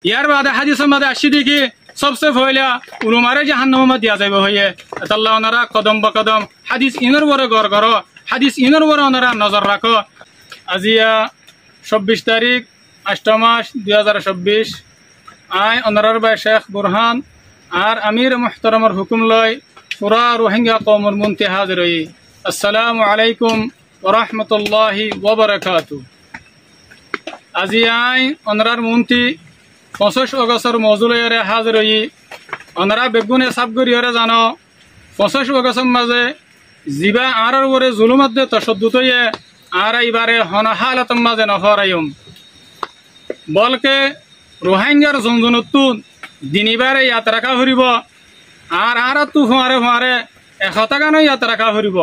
ইয়ার বাদে হাদিসের মধ্যে আসি দেখি সবচেয়ে পয়লা উলুমারে জাহান্নামে দিয়া যাইব হইয়ে আল্লাহ ওনারা কদম বকদম হাদিস ইনর বরে গড় করো, হাদিস ইনর বরে ওনারা নজর রাখো। আজিয়া 26 তারিখ 8 মাস 2024 আয় ওনারার ভাই শেখ বুরহান আর আমির মুহতারামের হুকুম লয় পুরা রোহিঙ্গা কওমের মুন্তি হাজির হই। আসসালামু আলাইকুম ওয়া রাহমাতুল্লাহি ওয়া বারাকাতুহু। আজি আই ওনারার মুন্তি 25 অগস্টর মজুলরে হাজির হই। ওনারা বেগুনে সাবগরিয়রে জানো 25 অগস্টের মাঝে জিবা আরর ওরে জুলুমত দে তশদ্দুদ হয়ে আর এবারে হনহালাতর মাঝে নহরায়ুম বলকে রোহিঙ্গার জনজনতু দিনিবারে যাত্রা কা হরিব আর তু হুঁয়ারে হুঁয়ারে 100 টাকা নয় যাত্রা কা হরিব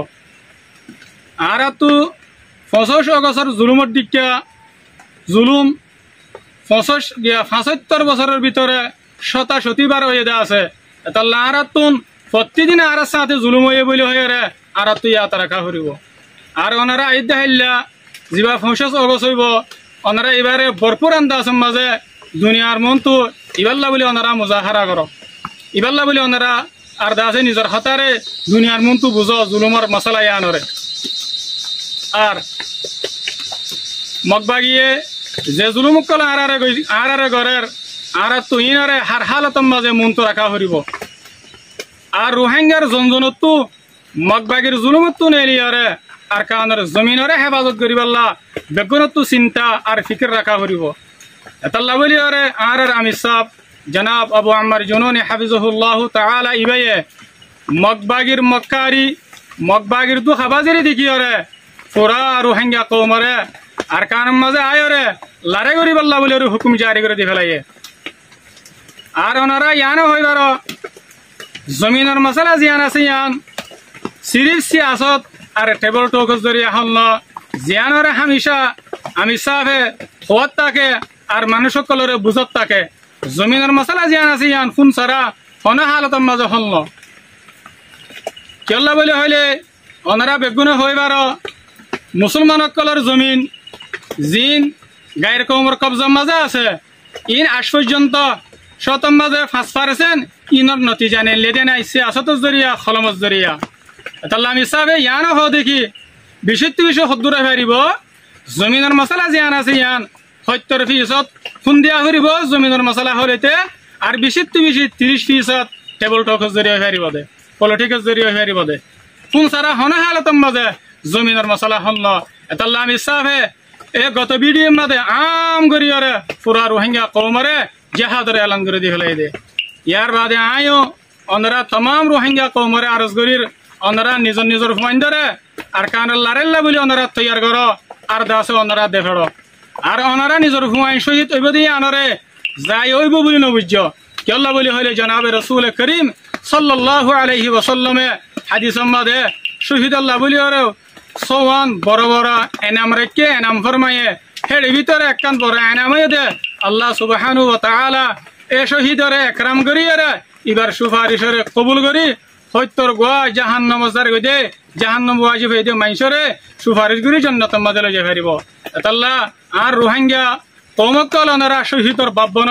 আর তু 25 অগস্টর জুলুমত দিকা জুলুম 75 বছরের ভিতরে 77 বার হয়ে দেওয়া আছে। তাহলে আর তুন প্রতিদিন আর সাথে জুলুম হয়ে বলে হয়ে রে আর তুই যাত্রা কা হরিব আর ওনারা ঈদ দেখাইলা যা 25 অগস্ট হইব ওনারা এবারে ভরপুর আন্দাজের মাঝে দুনিয়ার মন তো ইবাল্লা বলে ওনারা মুজাহারা করো, ইবাল্লা বলে ওনারা আর দাসে নিজের হাতারে দুনিয়ার মন তো বুঝো জুলুমর মশলাই আনরে। আর মগবাগিয়ে যে জুলুম কল আরারে ঘরের আর তো ইনারে হার হালতর মাঝে মন তো রাখা হরিব আর রোহিঙ্গার জনজনতো মগবাগির জুলুমতো নেলিয়ারে আর কানের জমিনরে হেফাজত করিবাল্লা বেগুনতো চিন্তা আর ফিকির রাখা হরিব। এতাল্লা বলি আরে আর আমির সাহেব জনাব আবু আম্মার জুনুনি হাফিজহুল্লাহ তাআলা ইবায়ে মগবাগির মক্কারি মগবাগির দু হাবাজারি দেখি আরে পুরা রোহিঙ্গা কওমরে আর কানের মাঝে আয়রে লারে করিবাল্লা বলি আর হুকুম জারি করে দি ফেলাইয়ে আর ওনারা ইয়ানো হইবার জমিনের মশলা জিয়ান আছে ইয়ান সিরিজ সিয়াসত আর টেবল টকস জরিয়া হল জিয়ানরে হামেশা আমি সাহেবে হওয়াত থাকে আর মানুষ সকলরে বুঝত থাকে জমিনের মশলা জিয়ান আছে ইয়ান ফোন সারা হন হালতের মাঝে হল কেল্লা বলে হইলে ওনারা বেগুনে হইবার মুসলমান সকলের জমিন জিন গায়ের কৌমর কবজার মাঝে আছে ইন আজ পর্যন্ত শতম মাঝে 5% ইনর নতিজা নেই লেদেন আইসে আসতর জরিয়া খলমত জরিয়া তাহলে আমি সাহেবে ইয়ানো হ দেখি 20 সদ্দুরে ফেরিব জমিনের মশলা জিয়ান আছে ইয়ান 70% ফোন দিয়া ফেরিব জমিনের মশলা হলেতে আর 20-30% টেবল টকস জরিয়া ফেরিব দে পলিটিক্স জরিয়া ফেরিব দে ফোন সারা হনা হালতর মাঝে জমিনের মশলা হল তাহলে আমি সাহেবে এ গত ভিডিওর মাঝে আম করিয়ারে পুরা রোহিঙ্গা কওমরে জেহাদের এলান করে দিয়ে ফেলাই দে। ইয়ার বাদে আয়ও ওনারা তমাম রোহিঙ্গা কওমরে আরজ করির ওনারা নিজের নিজের হুয়াইন ধরে আর কানের লারেল্লা বলে ওনারা তৈয়ার করো আর দাসে ওনারা দেখড়ো আর ওনারা নিজের হুয়াইন শহীদ হইব দিয়ে আনরে যাই হইব বলে নবুঝ কেল্লা বলে হইলে জনাবে রসুল করিম সাল্লাল্লাহু আলাইহি ওয়াসাল্লামে হাদিসের মধ্যে শহীদ আল্লাহ বলি আরে সোয়ান বড় বড় এনাম রেখে এনাম ফরমাইয়ে হেড়ে ভিতরে একখান বড় এনামে দে আল্লাহ সুবহানাহু ওয়া তাআলা এ শহীদরে একরাম করি আরে এবার সুপারিশরে কবুল করি হত্যর গোয়া জাহান্নাম জার গদে জাহান্নাম ওয়াজিব হইদে মাইশরে সুপারিশ করি জান্নাতের মাঝে লয়ে যাইব। আল্লাহ আর রোহিঙ্গা কওমকল ওনারা শহীদর বাপ বন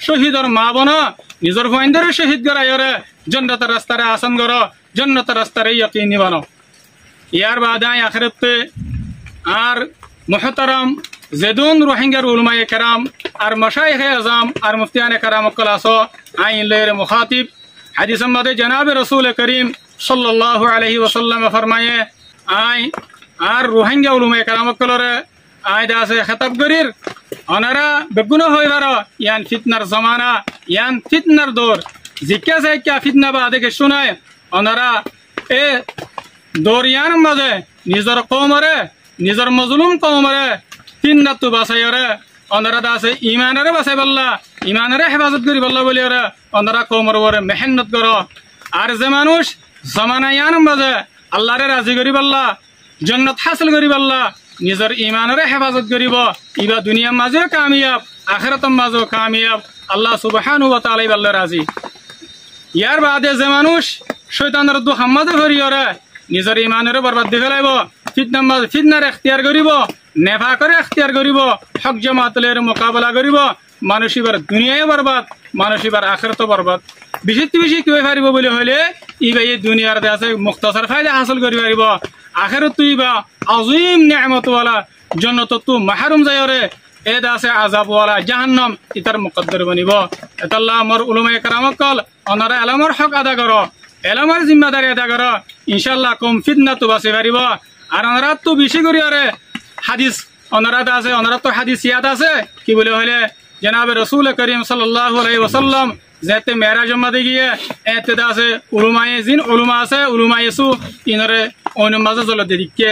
শহীদর মা বন নিজের হুয়াইন্দরে শহীদ করাইরে জান্নাতের রাস্তারে আসান করো জান্নাতের রাস্তারে ইয়াকিনি বানো। ইয়ার বাদায় আখিরাতে আর মুহতারাম জেদুন রোহিঙ্গার উলামায়ে কেরাম আর মাশায়েখে আজম আর মুফতিয়ানে কেরাম কলাসো আইন লের মুখাতিব হাদিসের মধ্যে জনাবে রসুল করিম সাল্লাল্লাহু আলাইহি ওয়াসাল্লাম ফরমায়ে আই আর রোহিঙ্গা উলামায়ে কেরাম কলরে আই দাসে খেতাব করির ওনারা বেগুন হইবার ইয়ান ফিতনার জমানা ইয়ান ফিতনার দৌর জিজ্ঞা যায় কি ফিতনা বা দেখে শোনায় ওনারা এ দৌরিয়ান মাঝে নিজের কওমরে নিজের মজলুম কওমরে তিন রাত বাঁচাইরে ওনারা দাসে ইমানরে বাঁচাই বললা ইমানরে হেফাজত করি বললা বলি ওরা ওনারা কওমর ওরে মেহনত করো আর যে মানুষ জমানায়ান মাঝে আল্লাহরে রাজি করি বললা জান্নাত হাসিল করি বললা নিজের ইমানরে হেফাজত করিব ইবা দুনিয়ার মাঝেও কামিয়াব আখিরাতের মাঝেও কামিয়াব আল্লাহ সুবহানাহু ওয়া তাআলা বললা রাজি। ইয়ার বাদে যে মানুষ শয়তানের দুহার মাঝে ভরিয়রে নিজের ইমানরে বরবাদ দি ফেলাইব ফিতনার এখতিয়ার করিব নেফাকরে এখতিয়ার করিব হক জামাতের মোকাবেলা করিব মানুষ এবার দুনিয়ায় বরবাদ, মানুষ এবার আখিরাতও বরবাদ। বেশি বেশি কি পারিব বলে হলে ইবা এই দুনিয়ার আছে মুখতাসার ফায়দা হাসিল করি পারিব, আখিরাত তুই বা আজিম নিয়ামতওয়ালা জন্নত তু মাহরুম যায়রে এদ আছে আযাবওয়ালা জাহান্নাম ইতার মুকদ্দর বনিব। এতাল্লাহ আমার উলামায়ে কেরামকল অনারা এলামর হক আদা করো, এলামর জিম্মাদারি আদা করো, ইনশাআল্লাহ কম ফিতনা তো বাঁচি পারিব। আর অনারা তো বেশি করি আরে হাদিস অনারা আছে, অনারা তো হাদিস ইয়াদ আছে কি বলে হলে জনাবে রসুল করিম সাল্লাল্লাহু আলাইহি ওয়াসাল্লাম যেতে মেরাজ মাদে গিয়ে এতে আছে উলুমায়ে জিন উলুমা আছে উলুমায়ে সু ইনরে অনুমাজে জলতে দিকে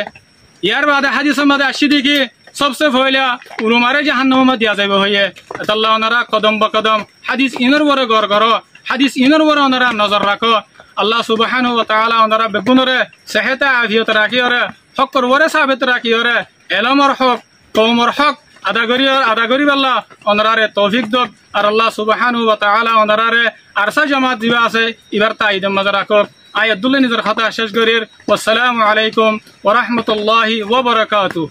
ইয়ার বাদে হাদিসের মধ্যে আসি দেখি সবচেয়ে পয়লা উলুমারে জাহান্নামে মধ্যে দিয়া যাইব হইয়ে। আল্লাহ ওনারা কদম বকদম হাদিস ইনর বরে গর করো, হাদিস ইনর বরে ওনারা নজর রাখো। আল্লাহ সুবহানাহু ওয়া তাআলা ওনারা বেগুনরে সেহত আফিয়ত রাখিওরে হকর ওরে সাবিত রাখিওরে এলমর হক কওমর হক আদা করি আল্লাহ ওনারে তৌফিক দক। আর আল্লাহ সুবহানাহু ওয়া তাআলা ওনারে আরসা জামাত দিবা আছে এবার তাইদম মজা রাখো। আয়াতুল্লাহ নিজের কথা শেষ করির। ওয়াসসালামু আলাইকুম ওয়া রাহমাতুল্লাহি ওয়া বারাকাতুহু।